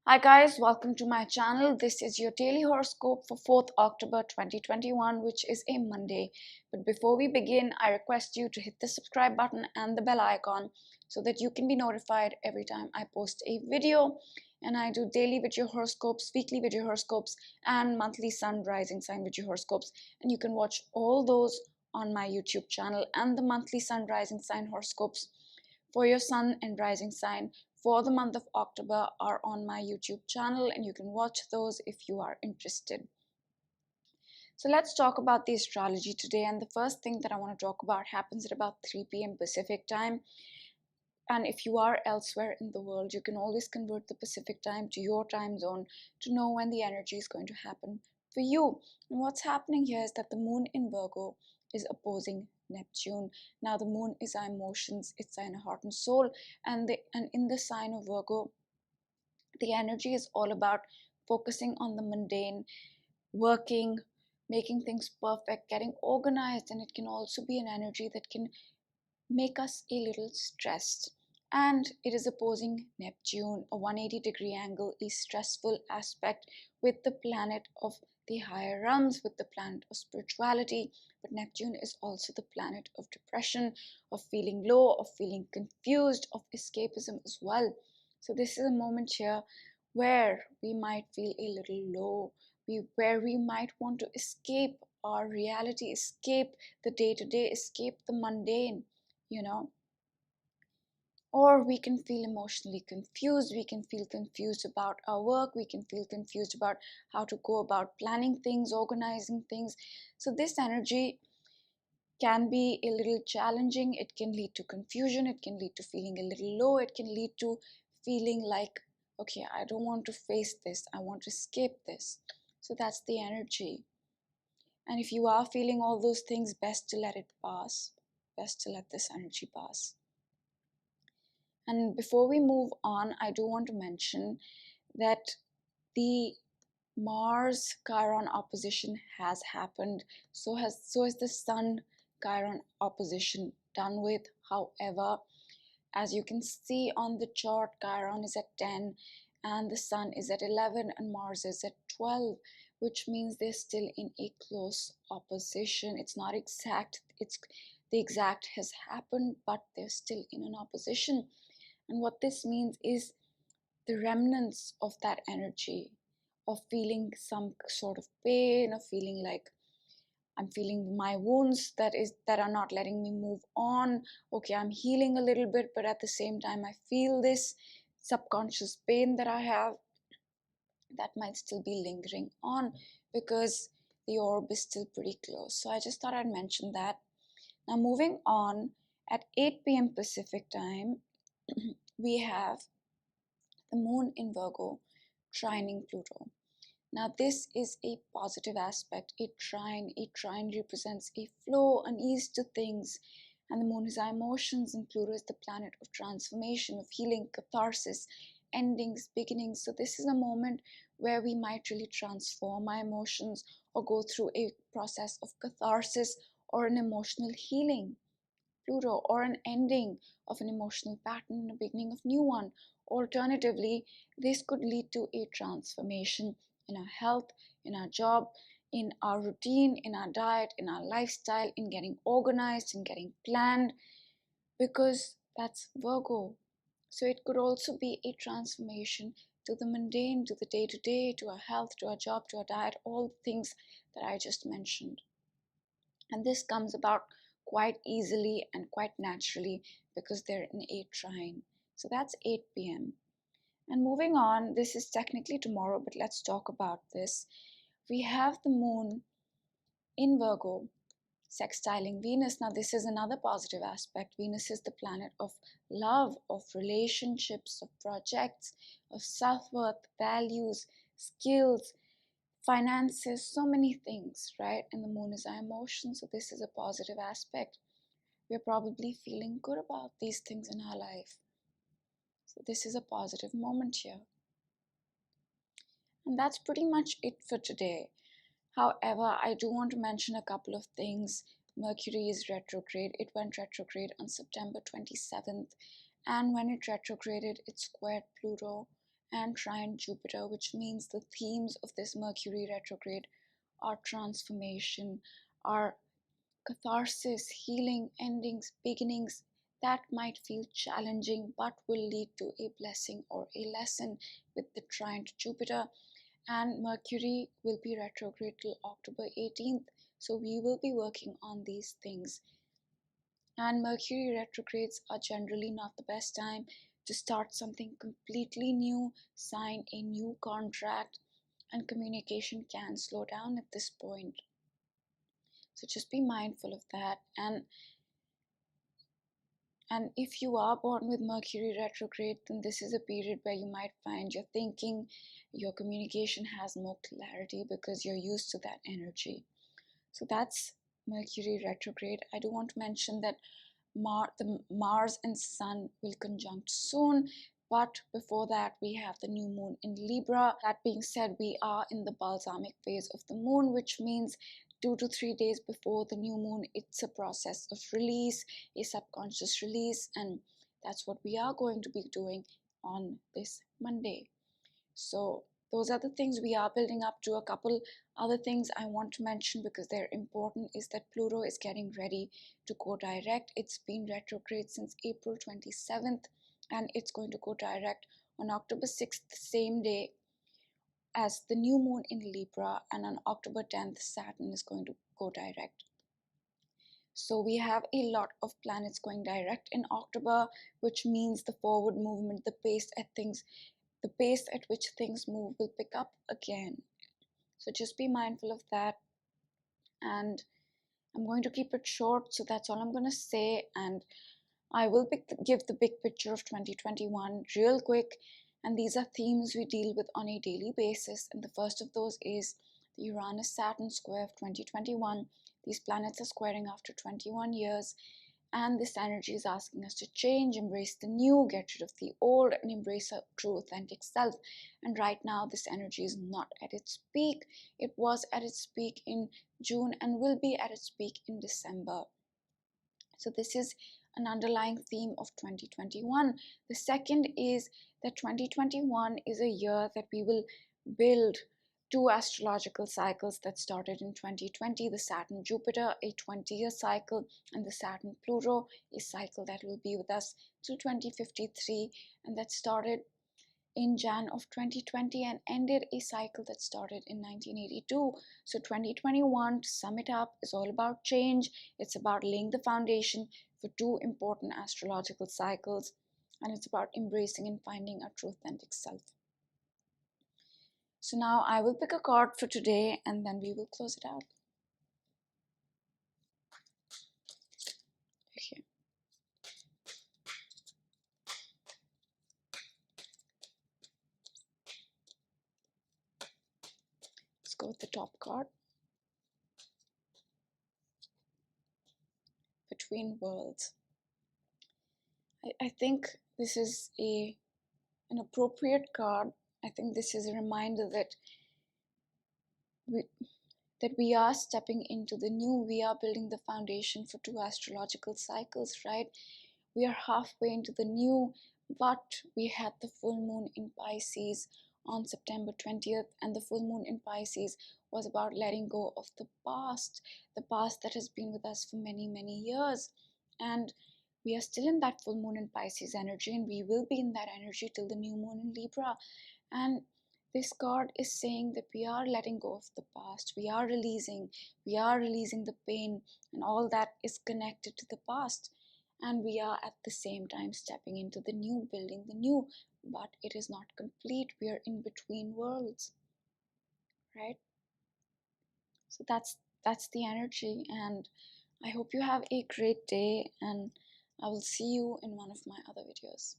Hi guys, welcome to my channel. This is your daily horoscope for 4th October 2021, which is a Monday. But before we begin, I request you to hit the subscribe button and the bell icon so that you can be notified every time I post a video. And I do daily video horoscopes, weekly video horoscopes, and monthly sun rising sign video horoscopes. And you can watch all those on my YouTube channel, and the monthly sun rising sign horoscopes for your sun and rising sign for the month of October are on my YouTube channel, and you can watch those if you are interested. So let's talk about the astrology today, and the first thing that I want to talk about happens at about 3 p.m. Pacific time. And if you are elsewhere in the world, you can always convert the Pacific time to your time zone to know when the energy is going to happen for you. And what's happening here is that the moon in Virgo is opposing Neptune. Now the moon is our emotions, it's sign of heart and soul, and in the sign of Virgo, the energy is all about focusing on the mundane, working, making things perfect, getting organized, and it can also be an energy that can make us a little stressed. And it is opposing Neptune, a 180-degree angle, a stressful aspect with the planet of the higher realms, with the planet of spirituality. But Neptune is also the planet of depression, of feeling low, of feeling confused, of escapism as well. So this is a moment here where we might feel a little low, where we might want to escape our reality, escape the day-to-day, escape the mundane, you know. Or we can feel emotionally confused. We can feel confused about our work. We can feel confused about how to go about planning things, organizing things. So this energy can be a little challenging. It can lead to confusion. It can lead to feeling a little low. It can lead to feeling like, okay, I don't want to face this. I want to escape this. So that's the energy. And if you are feeling all those things, best to let it pass. Best to let this energy pass. And before we move on, I do want to mention that the Mars Chiron opposition has happened. So is the Sun Chiron opposition done with. However, as you can see on the chart, Chiron is at 10 and the Sun is at 11 and Mars is at 12, which means they're still in a close opposition. It's not exact, it's the exact has happened, but they're still in an opposition. And what this means is the remnants of that energy, of feeling some sort of pain, of feeling like I'm feeling my wounds that are not letting me move on. Okay, I'm healing a little bit, but at the same time I feel this subconscious pain that I have that might still be lingering on because the orb is still pretty close. So I just thought I'd mention that. Now moving on, at 8 p.m. Pacific time, we have the moon in Virgo trining Pluto. Now this is a positive aspect. A trine represents a flow, an ease to things, and the moon is our emotions, and Pluto is the planet of transformation, of healing, catharsis, endings, beginnings. So this is a moment where we might really transform our emotions or go through a process of catharsis or an emotional healing. Pluto, or an ending of an emotional pattern and a beginning of new one. Alternatively, this could lead to a transformation in our health, in our job, in our routine, in our diet, in our lifestyle, in getting organized, in getting planned, because that's Virgo. So it could also be a transformation to the mundane, to the day-to-day, to our health, to our job, to our diet, all the things that I just mentioned. And this comes about quite easily and quite naturally because they're in a trine. So that's 8 p.m. And moving on, this is technically tomorrow, but let's talk about this. We have the moon in Virgo sextiling Venus. Now this is another positive aspect. Venus is the planet of love, of relationships, of projects, of self-worth, values, skills, finances, so many things, right? And the moon is our emotion, so this is a positive aspect. We're probably feeling good about these things in our life. So this is a positive moment here. And that's pretty much it for today. However, I do want to mention a couple of things. Mercury is retrograde. It went retrograde on September 27th. And when it retrograded, it squared Pluto. and trine Jupiter, which means the themes of this Mercury retrograde are transformation, are catharsis, healing, endings, beginnings that might feel challenging but will lead to a blessing or a lesson with the trine to Jupiter. And Mercury will be retrograde till October 18th, so we will be working on these things. And Mercury retrogrades are generally not the best time to start something completely new, sign a new contract, and communication can slow down at this point. So just be mindful of that. And if you are born with Mercury retrograde, then this is a period where you might find your thinking, your communication has more clarity because you're used to that energy. So that's Mercury retrograde. I do want to mention that Mars and Sun will conjunct soon, but before that we have the new moon in Libra. That being said, we are in the balsamic phase of the moon, which means 2 to 3 days before the new moon, it's a process of release, a subconscious release, and that's what we are going to be doing on this Monday. So those are the things we are building up to. A couple other things I want to mention because they're important is that Pluto is getting ready to go direct. It's been retrograde since April 27th and it's going to go direct on October 6th, same day as the new moon in Libra, and on October 10th Saturn is going to go direct. So we have a lot of planets going direct in October, which means the forward movement, the pace at which things move will pick up again. So just be mindful of that. And I'm going to keep it short, so that's all I'm going to say. And I will give the big picture of 2021 real quick. And these are themes we deal with on a daily basis. And the first of those is the Uranus-Saturn square of 2021. These planets are squaring after 21 years. And this energy is asking us to change, embrace the new, get rid of the old, and embrace our true authentic self. And right now, this energy is not at its peak. It was at its peak in June and will be at its peak in December. So this is an underlying theme of 2021. The second is that 2021 is a year that we will build two astrological cycles that started in 2020, the Saturn Jupiter, a 20-year cycle, and the Saturn Pluto, a cycle that will be with us till 2053, and that started in Jan of 2020 and ended a cycle that started in 1982. So 2021, to sum it up, is all about change. It's about laying the foundation for two important astrological cycles, and it's about embracing and finding our true authentic self. So now I will pick a card for today and then we will close it out. Okay. Let's go with the top card. Between Worlds. I think this is an appropriate card. I think this is a reminder that we are stepping into the new. We are building the foundation for two astrological cycles, right? We are halfway into the new, but we had the full moon in Pisces on September 20th, and the full moon in Pisces was about letting go of the past that has been with us for many, many years. And we are still in that full moon in Pisces energy, and we will be in that energy till the new moon in Libra. And this card is saying that we are letting go of the past, we are releasing the pain and all that is connected to the past, and we are at the same time stepping into the new, building the new, but it is not complete. We are in between worlds, right? So that's the energy, and I hope you have a great day, and I will see you in one of my other videos.